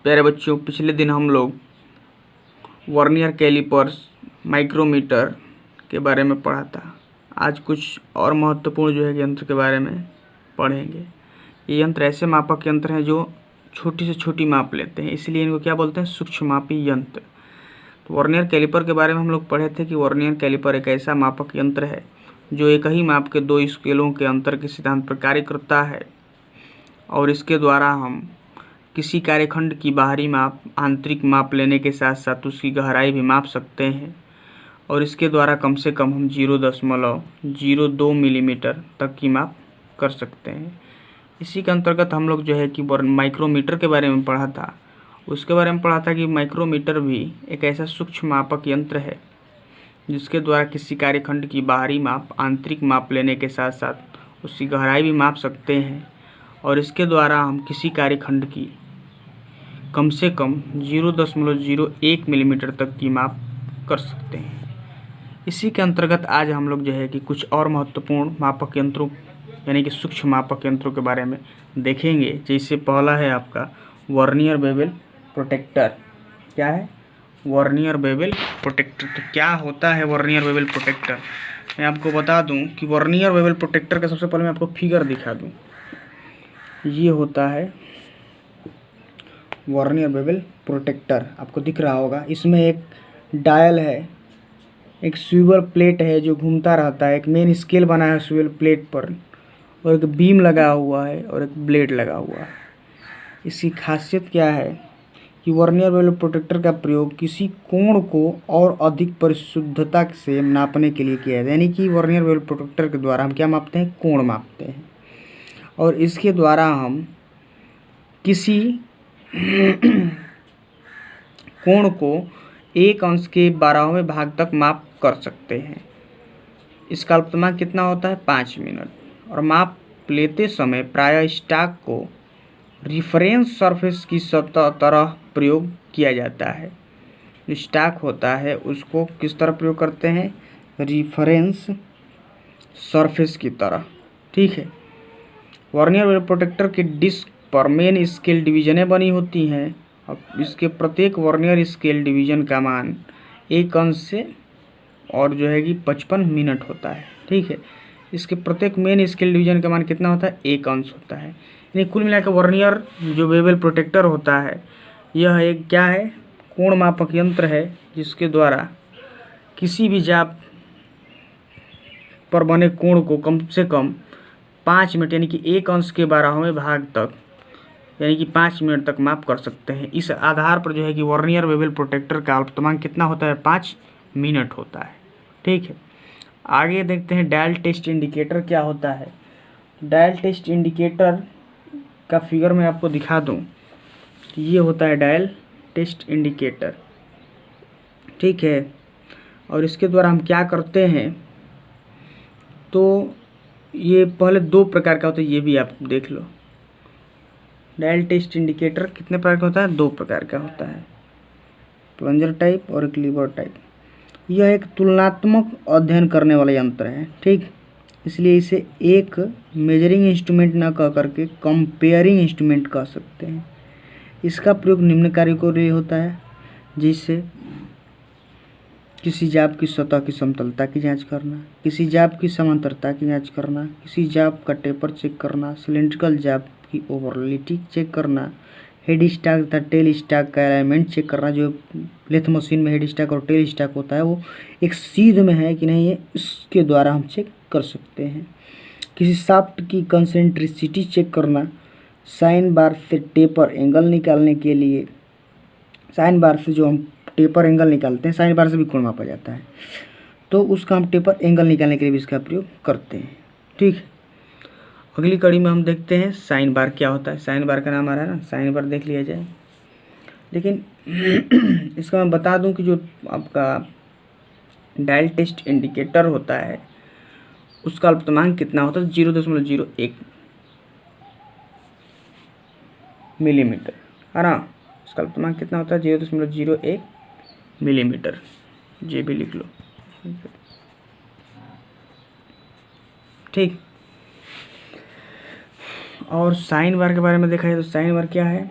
प्यारे बच्चों, पिछले दिन हम लोग वर्नियर कैलिपर्स, माइक्रोमीटर के बारे में पढ़ा था। आज कुछ और महत्वपूर्ण जो है यंत्र के बारे में पढ़ेंगे। ये यंत्र ऐसे मापक यंत्र हैं जो छोटी से छोटी माप लेते हैं, इसलिए इनको क्या बोलते हैं? सूक्ष्ममापी यंत्र। तो वर्नियर कैलिपर के बारे में हम लोग पढ़े थे कि वर्नियर कैलिपर एक ऐसा मापक यंत्र है जो एक ही माप के दो स्केलों के अंतर के सिद्धांत पर कार्य करता है और इसके द्वारा हम किसी कार्यखंड की बाहरी माप, आंतरिक माप लेने के साथ साथ उसकी गहराई भी माप सकते हैं और इसके द्वारा कम से कम हम 0.02 मिलीमीटर तक की माप कर सकते हैं। इसी के अंतर्गत हम लोग जो है कि माइक्रोमीटर के बारे में पढ़ा था। उसके बारे में पढ़ा था कि माइक्रोमीटर भी एक ऐसा सूक्ष्म मापक यंत्र है जिसके द्वारा किसी कार्यखंड की बाहरी माप, आंतरिक माप लेने के साथ साथ उसकी गहराई भी माप सकते हैं और इसके द्वारा हम किसी कार्यखंड की कम से कम 0.01 मिलीमीटर तक की माप कर सकते हैं। इसी के अंतर्गत आज हम लोग जो है कि कुछ और महत्वपूर्ण मापक यंत्रों यानी कि सूक्ष्म मापक यंत्रों के बारे में देखेंगे। जैसे पहला है आपका वर्नियर बेवल प्रोटेक्टर। क्या है? Vernier bevel protector. तो क्या होता है वर्नियर बेवल प्रोटेक्टर? मैं आपको बता दूं कि वर्नियर बेवल प्रोटेक्टर का सबसे पहले मैं आपको फिगर दिखा दूं। ये होता है वर्नियर बेवल प्रोटेक्टर, आपको दिख रहा होगा। इसमें एक डायल है, एक स्विवल प्लेट है जो घूमता रहता है, एक मेन स्केल बना है स्विवल प्लेट पर और एक बीम लगा हुआ है और एक ब्लेड लगा हुआ है। इसकी खासियत क्या है कि वर्नियर बेवल प्रोटेक्टर का प्रयोग किसी कोण को और अधिक परिशुद्धता से नापने के लिए किया जाता है। यानी कि वर्नियर बेवल प्रोटेक्टर के द्वारा हम क्या मापते हैं? कोण मापते हैं और इसके द्वारा हम किसी कोण को 1 अंश के 12वें भाग तक माप कर सकते हैं। इसका अल्पतमांक कितना होता है? 5 मिनट। और माप लेते समय प्रायः स्टॉक को रिफरेंस सरफेस की सतह तरह प्रयोग किया जाता है। जो स्टॉक होता है उसको किस तरह प्रयोग करते हैं? रिफरेंस सरफेस की तरह। ठीक है। वर्नियर बेवल प्रोटेक्टर के डिस्क पर मेन स्केल डिवीजनें बनी होती हैं। अब इसके प्रत्येक वर्नियर स्केल डिवीजन का मान 1 अंश से और जो है कि 55 मिनट होता है। ठीक है। इसके प्रत्येक मेन स्केल डिवीजन का मान कितना होता है? 1 अंश होता है। यानी कुल मिलाकर वर्नियर जो बेवल प्रोटेक्टर होता है यह एक क्या है? कोण मापक यंत्र है जिसके द्वारा किसी भी जाप पर बने कोण को कम से कम 5 मिनट यानी कि 1 अंश के 12वें भाग तक यानी कि 5 मिनट तक माप कर सकते हैं। इस आधार पर जो है कि वर्नियर बेवल प्रोटेक्टर का अल्पतमांक कितना होता है? 5 मिनट होता है। ठीक है। आगे देखते हैं डायल टेस्ट इंडिकेटर क्या होता है। डायल टेस्ट इंडिकेटर का फिगर मैं आपको दिखा दूं। ये होता है डायल टेस्ट इंडिकेटर। ठीक है। और इसके द्वारा हम क्या करते हैं? तो ये पहले 2 प्रकार का होता है, ये भी आप देख लो। डायल टेस्ट इंडिकेटर कितने प्रकार का होता है? 2 प्रकार का होता है, प्लंजर टाइप और एक लीवर टाइप। यह एक तुलनात्मक अध्ययन करने वाला यंत्र है। ठीक, इसलिए इसे एक मेजरिंग इंस्ट्रूमेंट न कह करके कंपेयरिंग इंस्ट्रूमेंट कह सकते हैं। इसका प्रयोग निम्न कार्यों के लिए होता है, जिससे किसी जाप की सतह की समतलता की जांच करना, किसी जाप की समांतरता की जांच करना, किसी जाप का टेपर चेक करना, सिलेंड्रिकल जाप की ओवरलिटी चेक करना, हेड स्टॉक तथा टेल स्टॉक का अलाइनमेंट चेक करना। जो लेथ मशीन में हेड स्टॉक और टेल स्टॉक होता है वो एक सीध में है कि नहीं है, इसके द्वारा हम चेक कर सकते हैं। किसी शाफ्ट की कंसेंट्रिसिटी चेक करना, साइन बार से टेपर एंगल निकालने के लिए, साइन बार से जो हम टेपर एंगल निकालते हैं, साइन बार से भी कोण मापा जाता है, तो उसका हम टेपर एंगल निकालने के लिए भी इसका प्रयोग करते हैं। ठीक। अगली कड़ी में हम देखते हैं साइन बार क्या होता है। साइन बार का नाम आ रहा है ना, साइन बार देख लिया जाए। लेकिन इसका मैं बता दूं कि जो आपका डायल टेस्ट इंडिकेटर होता है उसका अल्पतमांक कितना होता है? 0.01 मिलीमीटर है ना। उसका अल्पतमांक कितना होता है? 0.01 मिलीमीटर। ये भी लिख लो। ठीक। और साइन बार के बारे में देखा जाए तो साइन बार क्या है?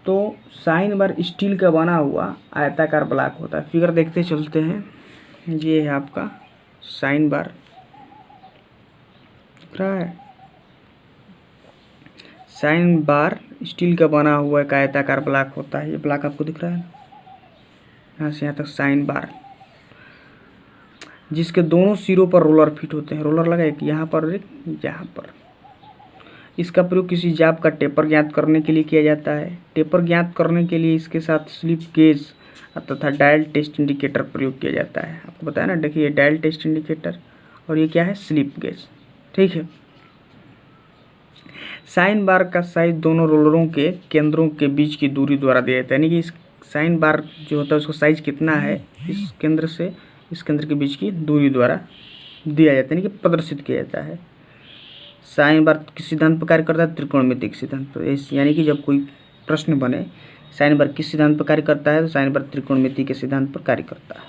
तो साइन बार स्टील का बना हुआ आयताकार ब्लॉक होता है। फिगर देखते चलते हैं। ये है आपका साइन बार, दिख रहा है। साइन बार स्टील का बना हुआ एक आयताकार ब्लॉक होता है। ये ब्लॉक आपको दिख रहा है, यहाँ से यहाँ तक साइन बार, जिसके दोनों सिरों पर रोलर फिट होते हैं। रोलर लगा एक यहाँ पर और एक यहाँ पर। इसका प्रयोग किसी जाप का टेपर ज्ञात करने के लिए किया जाता है। टेपर ज्ञात करने के लिए इसके साथ स्लिप गेज तथा डायल टेस्ट इंडिकेटर प्रयोग किया जाता है। आपको बताया ना, देखिए ये डायल टेस्ट इंडिकेटर और ये क्या है, स्लिप गेज। ठीक है। साइन बार का साइज दोनों रोलरों के केंद्रों के बीच की दूरी द्वारा दिया जाता है। यानी कि इस साइन बार जो होता है उसका साइज कितना है, इस केंद्र से इस केंद्र के बीच की दूरी द्वारा दिया जाता है, यानी कि प्रदर्शित किया जाता है। साइन बार किस सिद्धांत पर कार्य करता है, त्रिकोणमिति के सिद्धांत पर। यानी कि जब कोई प्रश्न बने साइन बार किस सिद्धांत पर कार्य करता है, तो साइन बार त्रिकोणमिति के सिद्धांत पर कार्य करता है।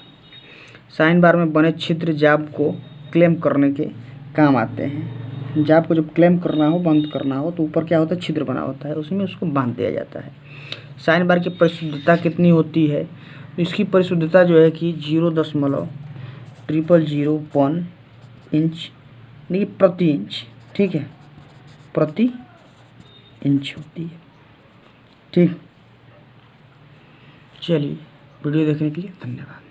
साइन बार में बने छिद्र जाप को क्लेम करने के काम आते हैं। जाप को जब क्लेम करना हो, बंद करना हो, तो ऊपर क्या होता है, छिद्र बना होता है, उसमें उसको बांध दिया जाता है। साइन बार की परिशुद्धता कितनी होती है, इसकी परिशुद्धता जो है कि 0.0001 इंच, यानी कि प्रति इंच। ठीक है, प्रति इंच होती है। ठीक, चलिए वीडियो देखने के लिए धन्यवाद।